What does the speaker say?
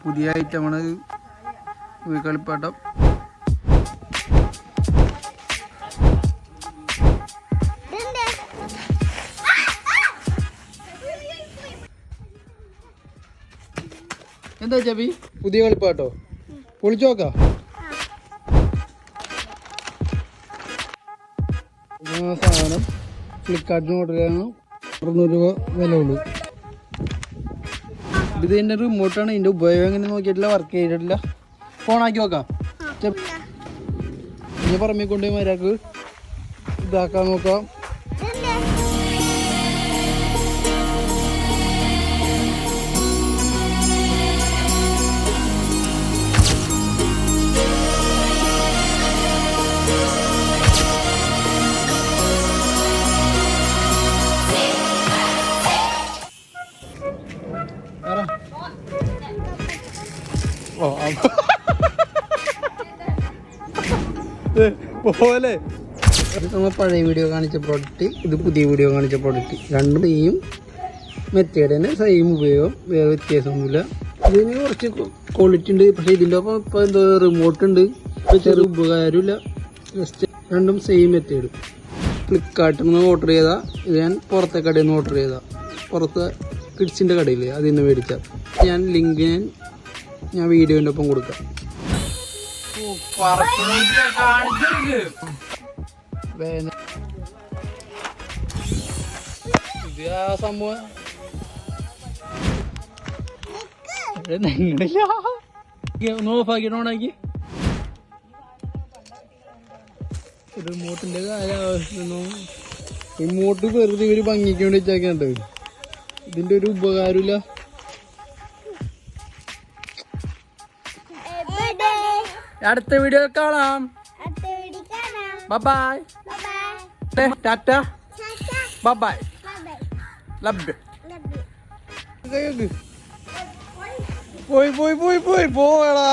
പുതിയ ഐറ്റമാണ് കളിപ്പാട്ടം. എന്താ ചബി പുതിയ കളിപ്പാട്ടോ? പൊളിച്ചു നോക്കാം. സാധനം ഫ്ലിപ്കാർട്ടിന് ഓർഡർ ചെയ്യണം. 600 രൂപ വില ഉള്ളൂ. ഇത് ഇതിൻ്റെ റിമോട്ടാണ്. ഇതിൻ്റെ ഉപയോഗം എങ്ങനെ നോക്കിയിട്ടില്ല, വർക്ക് ചെയ്തിട്ടില്ല. ഫോണാക്കി നോക്കാം. ഇനി പറമ്പിൽ കൊണ്ടുപോയി മര്യാദക്ക് ഇതാക്കാൻ നോക്കാം. പോലെ നമ്മൾ പഴയ വീഡിയോ കാണിച്ച പ്രോഡക്റ്റ്, ഇത് പുതിയ വീഡിയോ കാണിച്ച പ്രോഡക്റ്റ്, രണ്ടും സെയിം മെത്തേഡ് തന്നെ, സെയിം ഉപയോഗം, വേറെ വ്യത്യാസമൊന്നുമില്ല. ഇതിന് കുറച്ച് ക്വാളിറ്റി ഉണ്ട്. പക്ഷേ ഇതിൻ്റെ ഒപ്പം ഇപ്പോൾ എന്തോ റിമോട്ട് ഉണ്ട്, ചെറിയ ഉപകാരമില്ല. ജസ്റ്റ് രണ്ടും സെയിം മെത്തേഡ്. ഫ്ലിപ്കാർട്ടിൽ നിന്ന് ഓർഡർ ചെയ്താൽ ഇത് ഞാൻ പുറത്തെ കടയിൽ നിന്ന് ഓർഡർ ചെയ്താൽ, പുറത്ത് കിഡ്സിൻ്റെ കടയിൽ അതിൽ നിന്ന് മേടിച്ചാൽ ഞാൻ ലിങ്ക് ഞാൻ വീഡിയോൻ്റെ ഒപ്പം കൊടുക്കാം. ഇത് ആ സംഭവം ഓഫാക്കിയിട്ട് ഓണാക്കി. റിമോട്ടിന്റെ കാര്യം ആവശ്യമൊന്നും, റിമോട്ട് വെറുതെ ഒരു ഭംഗിക്ക് വേണ്ടി വെച്ചാക്കണ്ട്. ഇതിന്റെ ഒരു ഉപകാരമില്ല. അടുത്ത വീഡിയോ കാണാം. Bye tata bye. ലവ്. പോയി പോയി പോയി പോയി പോടാ.